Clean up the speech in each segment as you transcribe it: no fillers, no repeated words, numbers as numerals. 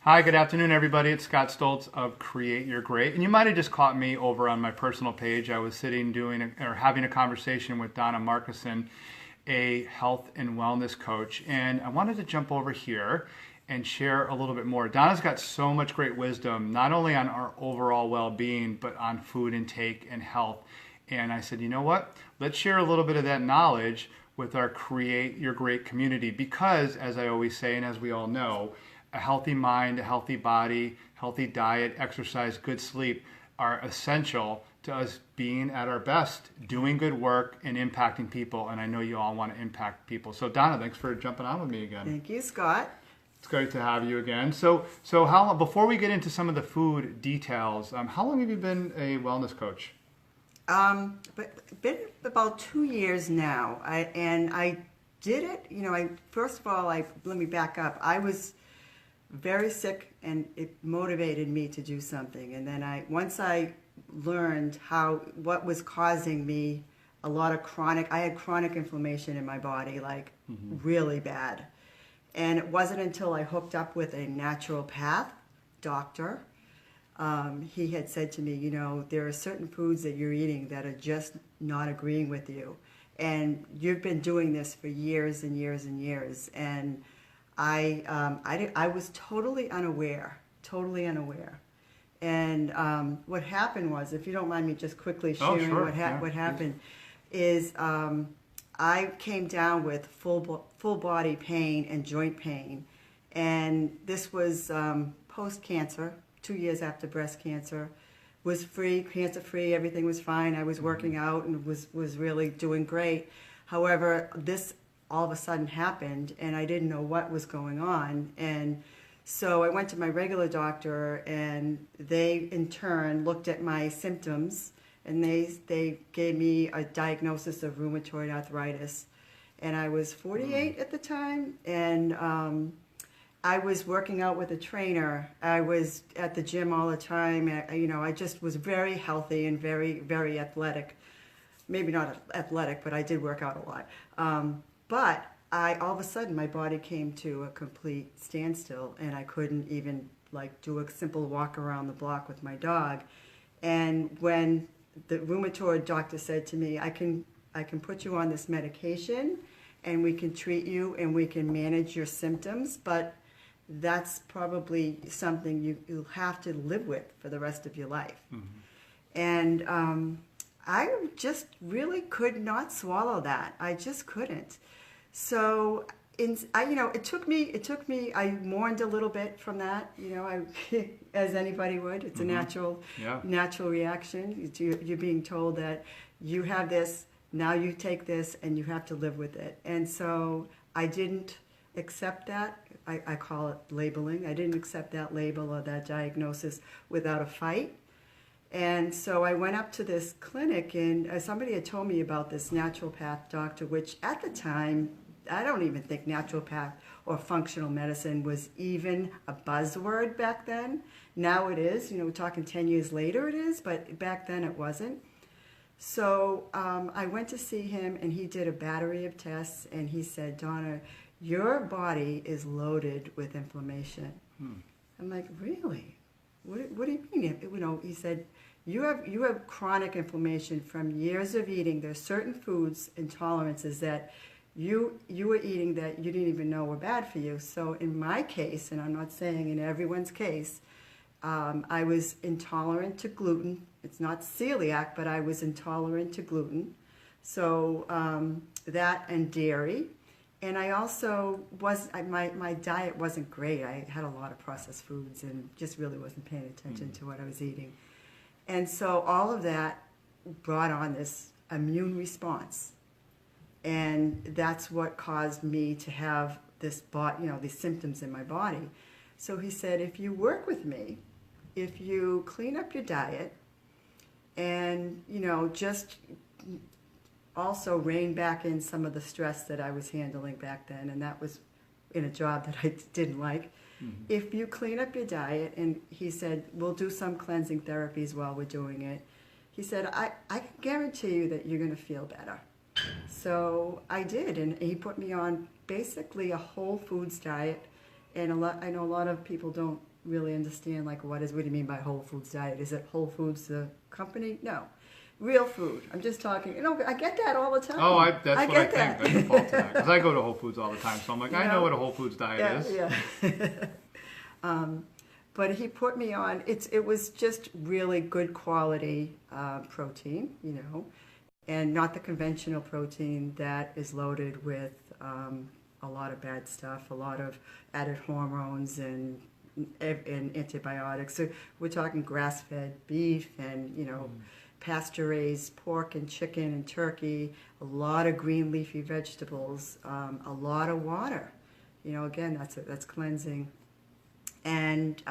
Hi, good afternoon, everybody. It's Scott Stoltz of Create Your Great. And you might have just caught me over on my personal page. I was sitting having a conversation with Donna Markussen, a health and wellness coach. And I wanted to jump over here and share a little bit more. Donna's got so much great wisdom, not only on our overall well-being, but on food intake and health. And I said, you know what? Let's share a little bit of that knowledge with our Create Your Great community because, as I always say, and as we all know, a healthy mind, a healthy body, healthy diet, exercise, good sleep are essential to us being at our best, doing good work, and impacting people. And I know you all want to impact people. So Donna, thanks for jumping on with me again. Thank you, Scott. It's great to have you again. So how long, before we get into some of the food details, how long have you been a wellness coach? But been about 2 years now. I did it. First of all, let me back up. I was very sick, and it motivated me to do something. And then once I learned what was causing me I had chronic inflammation in my body, really bad. And it wasn't until I hooked up with a naturopath doctor. He had said to me, there are certain foods that you're eating that are just not agreeing with you. And you've been doing this for years and years and years. And I was totally unaware. And what happened was, if you don't mind me just quickly sharing what happened, is I came down with full body pain and joint pain. And this was post-cancer, 2 years after breast cancer. Was free, cancer-free, everything was fine. I was working out and was really doing great. However, this all of a sudden happened, and I didn't know what was going on. And so I went to my regular doctor, and they in turn looked at my symptoms, and they gave me a diagnosis of rheumatoid arthritis. And I was 48 at the time, and I was working out with a trainer. I was at the gym all the time. I just was very healthy and very, very athletic. Maybe not athletic, but I did work out a lot. But all of a sudden, my body came to a complete standstill, and I couldn't even do a simple walk around the block with my dog. And when the rheumatoid doctor said to me, I can put you on this medication, and we can treat you, and we can manage your symptoms, but that's probably something you'll have to live with for the rest of your life. Mm-hmm. And I just really could not swallow that. I just couldn't. So, it took me. I mourned a little bit from that. As anybody would. It's a natural reaction. You're being told that you have this, now you take this, and you have to live with it. And so I didn't accept that. I call it labeling. I didn't accept that label or that diagnosis without a fight. And so I went up to this clinic, and somebody had told me about this naturopath doctor, which at the time, I don't even think naturopath or functional medicine was even a buzzword back then. Now it is. We're talking 10 years later it is, but back then it wasn't. So I went to see him, and he did a battery of tests, and he said, Donna, your body is loaded with inflammation. I'm like, really? What do you mean? He said, you have chronic inflammation from years of eating. There's certain foods, intolerances that you were eating that you didn't even know were bad for you. So in my case, and I'm not saying in everyone's case, I was intolerant to gluten. It's not celiac, but I was intolerant to gluten. So that and dairy. And I also my diet wasn't great. I had a lot of processed foods and just really wasn't paying attention to what I was eating. And so all of that brought on this immune response. And that's what caused me to have these symptoms in my body. So he said, if you work with me, if you clean up your diet and, just also rein back in some of the stress that I was handling back then, and that was in a job that I didn't like. Mm-hmm. If you clean up your diet, and he said, we'll do some cleansing therapies while we're doing it. He said, I can guarantee you that you're going to feel better. So I did, and he put me on basically a whole foods diet. And I know a lot of people don't really understand, like, what do you mean by whole foods diet? Is it Whole Foods, the company? No. Real food. I'm just talking, I get that all the time. Oh, that's what I think. I default to that. Because I go to Whole Foods all the time. So I'm like, I know what a Whole Foods diet is. Yeah. But he put me on, it was just really good quality protein, and not the conventional protein that is loaded with a lot of bad stuff, a lot of added hormones and antibiotics. So we're talking grass-fed beef and, pasture-raised pork and chicken and turkey, a lot of green leafy vegetables, a lot of water. Again, that's cleansing. And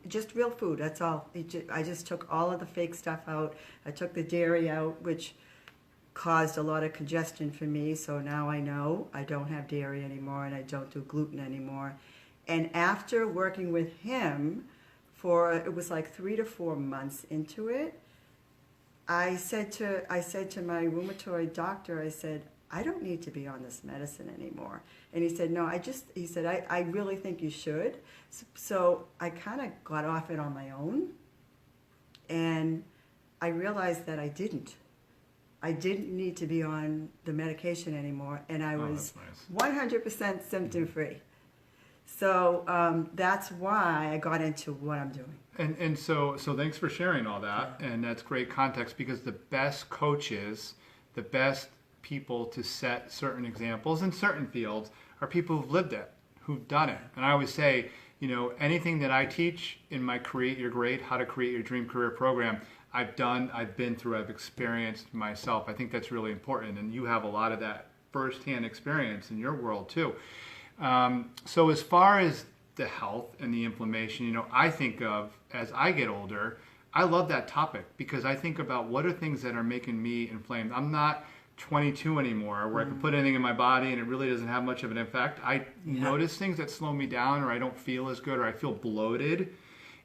just real food, that's all. I just took all of the fake stuff out. I took the dairy out, which caused a lot of congestion for me. So now I know I don't have dairy anymore and I don't do gluten anymore. And after working with him it was like 3 to 4 months into it, I said to my rheumatoid doctor, I said, I don't need to be on this medicine anymore. And he said, no, he said, I really think you should. So I kind of got off it on my own. And I realized that I didn't need to be on the medication anymore. And I was 100% symptom free. So that's why I got into what I'm doing. And so thanks for sharing all that. Yeah. And that's great context, because the best coaches, the best people to set certain examples in certain fields are people who've lived it, who've done it. And I always say, anything that I teach in my Create Your Great, How to Create Your Dream Career program, I've been through, I've experienced myself. I think that's really important. And you have a lot of that firsthand experience in your world too. So as far as the health and the inflammation, I think of, as I get older, I love that topic, because I think about what are things that are making me inflamed. I'm not 22 anymore where I can put anything in my body and it really doesn't have much of an effect. I notice things that slow me down, or I don't feel as good, or I feel bloated.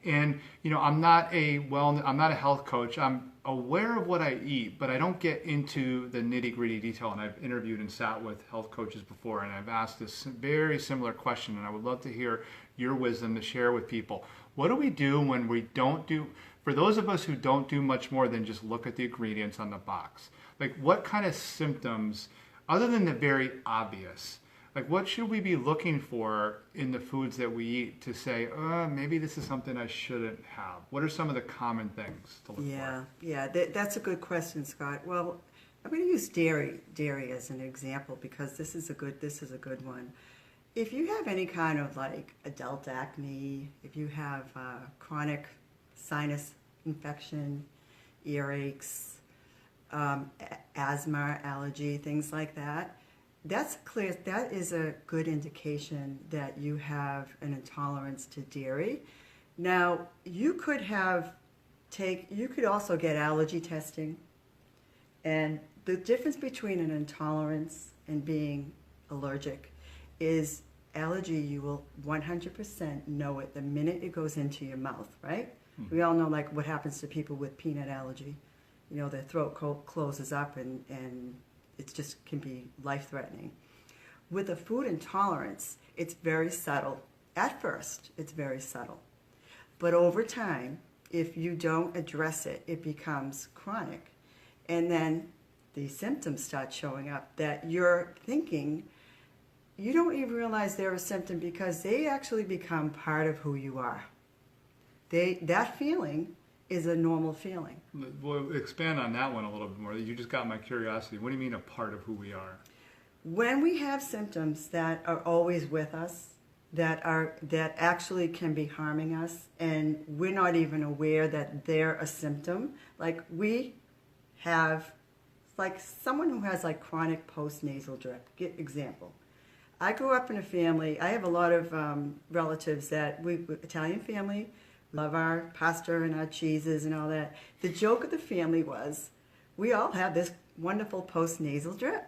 And I'm not a health coach. I'm aware of what I eat, but I don't get into the nitty-gritty detail. And I've interviewed and sat with health coaches before, and I've asked this very similar question, and I would love to hear your wisdom to share with people. What do we do when we don't do, for those of us who don't do much more than just look at the ingredients on the box? Like, what kind of symptoms, other than the very obvious, like what should we be looking for in the foods that we eat to say, maybe this is something I shouldn't have? What are some of the common things to look for? Yeah, that's a good question, Scott. Well, I'm going to use dairy as an example, because this is a good one. If you have any kind of like adult acne, if you have chronic sinus infection, earaches, asthma, allergy, things like that, that's clear. That is a good indication that you have an intolerance to dairy. Now, you could also get allergy testing, and the difference between an intolerance and being allergic is allergy. You will 100% know it the minute it goes into your mouth, right? Mm-hmm. We all know, like, what happens to people with peanut allergy. Their throat closes up, and it just can be life-threatening. With a food intolerance, it's very subtle. At first, it's very subtle. But over time, if you don't address it, it becomes chronic. And then the symptoms start showing up that you're thinking, you don't even realize they're a symptom, because they actually become part of who you are. That feeling is a normal feeling. Well, expand on that one a little bit more. You just got my curiosity. What do you mean a part of who we are? When we have symptoms that are always with us, that actually can be harming us, and we're not even aware that they're a symptom. Like we have, like someone who has like chronic post-nasal drip. Example. I grew up in a family. I have a lot of relatives Italian family. Love our pasta and our cheeses and all that. The joke of the family was, we all have this wonderful post-nasal drip.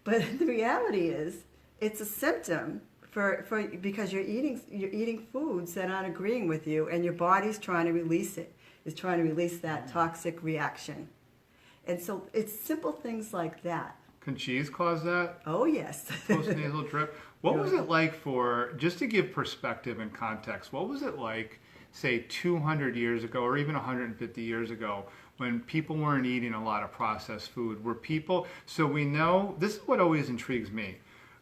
But the reality is, it's a symptom because you're eating foods that aren't agreeing with you, and your body's trying to release it. It's trying to release that toxic reaction. And so it's simple things like that. Can cheese cause that? Oh, yes. Postnasal drip. What was it like for, just to give perspective and context, what was it like, say, 200 years ago or even 150 years ago when people weren't eating a lot of processed food? Were people, so we know, this is what always intrigues me.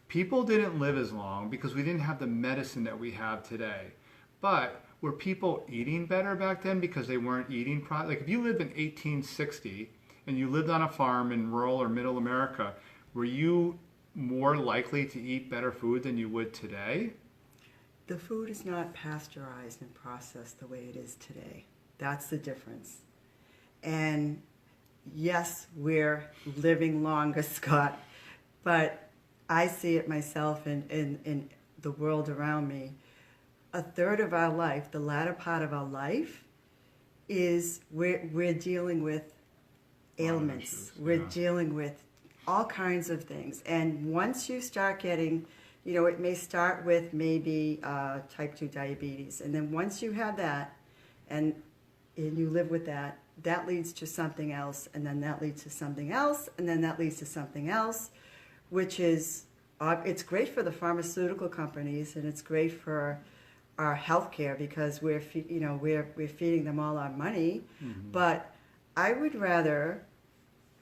People didn't live as long because we didn't have the medicine that we have today. But were people eating better back then because they weren't eating, like if you lived in 1860 and you lived on a farm in rural or middle America, were you more likely to eat better food than you would today? The food is not pasteurized and processed the way it is today. That's the difference. And yes, we're living longer, Scott, but I see it myself in the world around me. A third of our life, the latter part of our life, is we're dealing with ailments. We're dealing with all kinds of things. And once you start getting, it may start with maybe type 2 diabetes. And then once you have that and you live with that, that leads to something else. And then that leads to something else. And then that leads to something else, which is, it's great for the pharmaceutical companies and it's great for our healthcare because we're feeding them all our money. Mm-hmm. But I would rather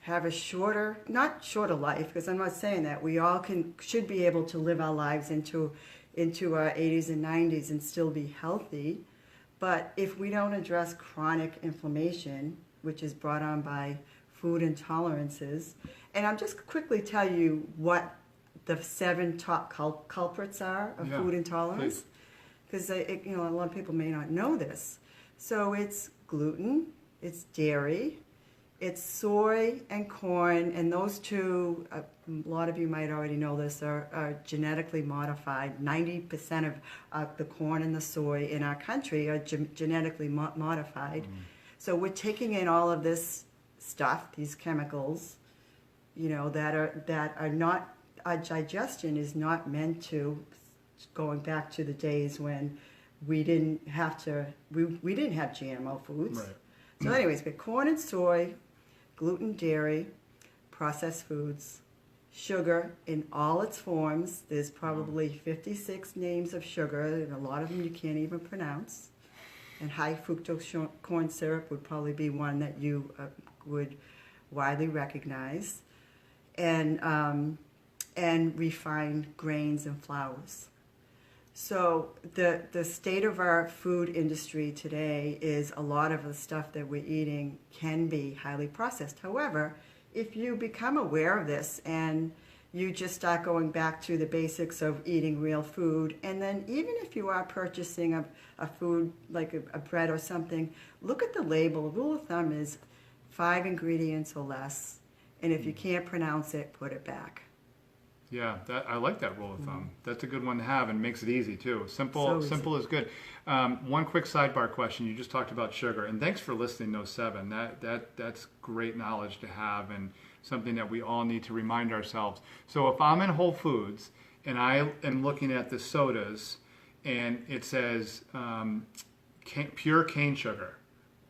have a not shorter life, because I'm not saying that. We all should be able to live our lives into our 80s and 90s and still be healthy. But if we don't address chronic inflammation, which is brought on by food intolerances, and I'll just quickly tell you what the 7 top culprits are of food intolerance, because a lot of people may not know this. So it's gluten, it's dairy, it's soy and corn, and those two, a lot of you might already know this, are genetically modified. 90% of the corn and the soy in our country are genetically modified. Mm. So we're taking in all of this stuff, these chemicals, that are not, our digestion is not meant to, going back to the days when we didn't have GMO foods. Right. So anyways, we have corn and soy, gluten, dairy, processed foods, sugar in all its forms. There's probably 56 names of sugar, and a lot of them you can't even pronounce. And high fructose corn syrup would probably be one that you would widely recognize. And refined grains and flours. So the state of our food industry today is a lot of the stuff that we're eating can be highly processed. However, if you become aware of this and you just start going back to the basics of eating real food, and then even if you are purchasing a food like a bread or something, look at the label. The rule of thumb is 5 ingredients or less, and if you can't pronounce it, put it back. Yeah, I like that rule of thumb. That's a good one to have and makes it easy too. Simple is good. One quick sidebar question. You just talked about sugar, and thanks for listing those 7. That's great knowledge to have and something that we all need to remind ourselves. So if I'm in Whole Foods and I am looking at the sodas and it says pure cane sugar,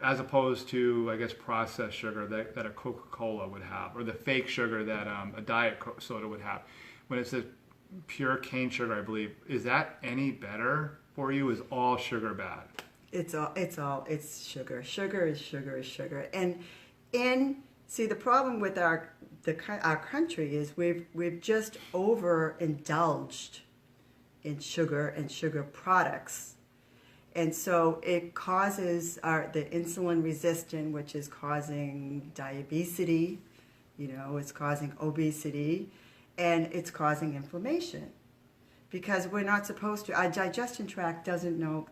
as opposed to, I guess, processed sugar that a Coca-Cola would have, or the fake sugar that a Diet soda would have. When it says pure cane sugar, I believe, is that any better for you? Is all sugar bad? It's sugar. Sugar is sugar. And see, the problem with our country is we've just overindulged in sugar and sugar products. And so it causes the insulin resistant, which is causing diabetes, it's causing obesity, and it's causing inflammation. Because we're not supposed to, our digestion tract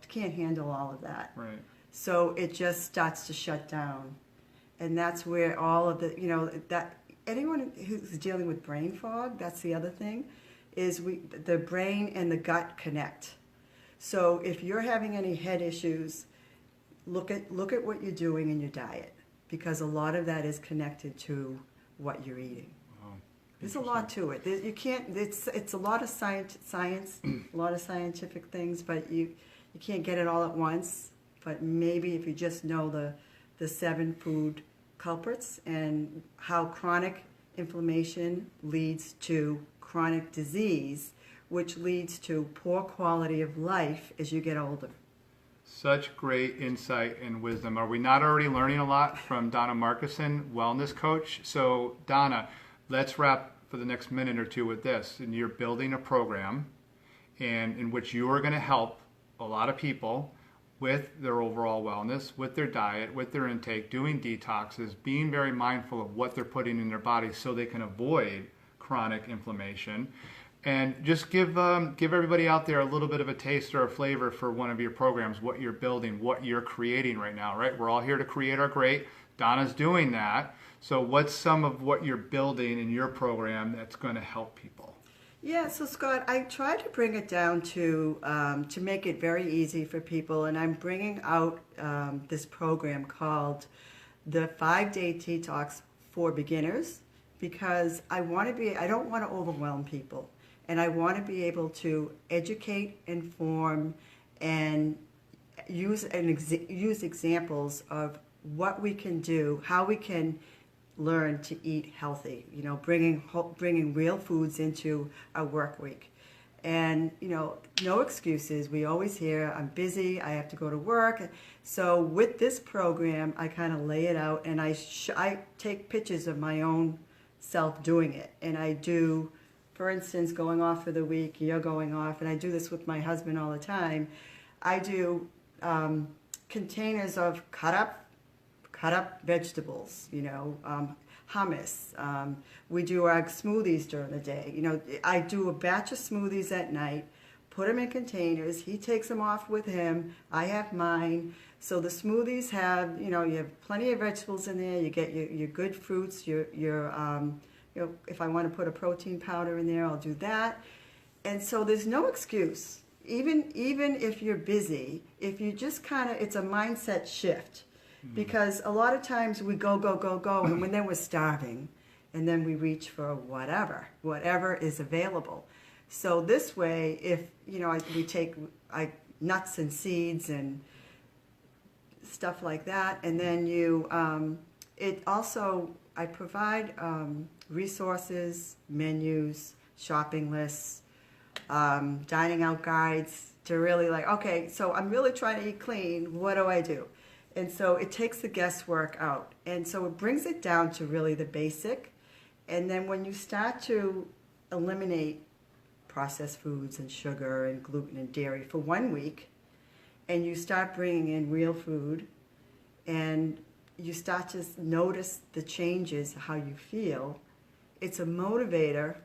can't handle all of that. Right. So it just starts to shut down. And that's where all of the, anyone who's dealing with brain fog, that's the other thing, is the brain and the gut connect. So if you're having any head issues, look at what you're doing in your diet, because a lot of that is connected to what you're eating. Wow. There's a lot to it. You can't. It's a lot of science, a lot of scientific things, but you can't get it all at once. But maybe if you just know the 7 food culprits and how chronic inflammation leads to chronic disease, which leads to poor quality of life as you get older. Such great insight and wisdom. Are we not already learning a lot from Donna Markussen, wellness coach? So Donna, let's wrap for the next minute or two with this. And you're building a program in which you are going to help a lot of people with their overall wellness, with their diet, with their intake, doing detoxes, being very mindful of what they're putting in their body so they can avoid chronic inflammation. And just give everybody out there a little bit of a taste or a flavor for one of your programs, what you're building, what you're creating right now, right? We're all here to create our great. Donna's doing that. So what's some of what you're building in your program that's going to help people? Yeah, so Scott, I try to bring it down to make it very easy for people, and I'm bringing out this program called the 5-Day Detox for Beginners, because I don't want to overwhelm people, and I want to be able to educate, inform, and use examples of what we can do, how we can learn to eat healthy, bringing real foods into our work week. And, no excuses. We always hear, I'm busy, I have to go to work. So with this program, I kind of lay it out, and I take pictures of my own self doing it. And I do, for instance, going off for the week, you're going off, and I do this with my husband all the time. I do containers of cut up vegetables, hummus. We do our smoothies during the day. I do a batch of smoothies at night, put them in containers. He takes them off with him. I have mine. So the smoothies have, you have plenty of vegetables in there. You get your good fruits. If I want to put a protein powder in there, I'll do that. And so there's no excuse. Even if you're busy, if you just it's a mindset shift. Because a lot of times we go, and then we're starving, and then we reach for whatever is available. So this way, if we take nuts and seeds and stuff like that, and then I provide resources, menus, shopping lists, dining out guides to really okay, so I'm really trying to eat clean. What do I do? And so it takes the guesswork out. And so it brings it down to really the basic. And then when you start to eliminate processed foods and sugar and gluten and dairy for 1 week, and you start bringing in real food, and you start to notice the changes, how you feel, it's a motivator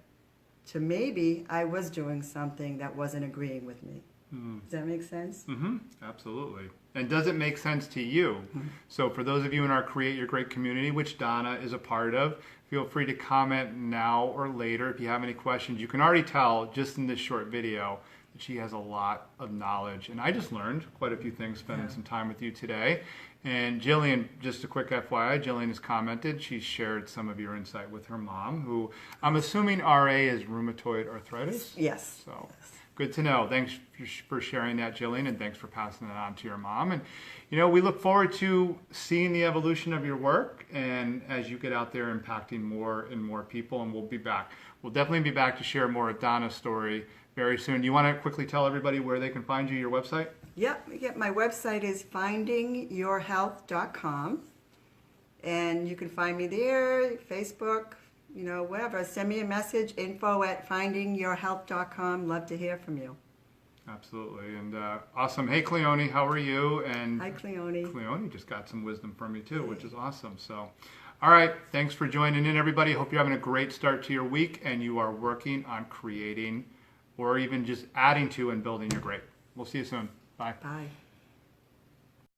to maybe I was doing something that wasn't agreeing with me. Does that make sense? Mm-hmm. Absolutely. And does it make sense to you? Mm-hmm. So for those of you in our Create Your Great community, which Donna is a part of, feel free to comment now or later if you have any questions. You can already tell just in this short video that she has a lot of knowledge. And I just learned quite a few things spending some time with you today. And Jillian, just a quick FYI, Jillian has commented. She's shared some of your insight with her mom, who I'm assuming RA is rheumatoid arthritis? Yes. So. Yes. Good to know. Thanks for sharing that, Jillian, and thanks for passing that on to your mom. And, we look forward to seeing the evolution of your work and as you get out there impacting more and more people, and we'll be back. We'll definitely be back to share more of Donna's story very soon. Do you want to quickly tell everybody where they can find you, your website? Yep. My website is findingyourhealth.com, and you can find me there, Facebook, whatever. Send me a message, info@findingyourhealth.com. Love to hear from you. Absolutely. And awesome. Hey, Cleone, how are you? And hi, Cleone. Cleone just got some wisdom from me, too, which is awesome. So, all right. Thanks for joining in, everybody. Hope you're having a great start to your week and you are working on creating or even just adding to and building your great. We'll see you soon. Bye. Bye.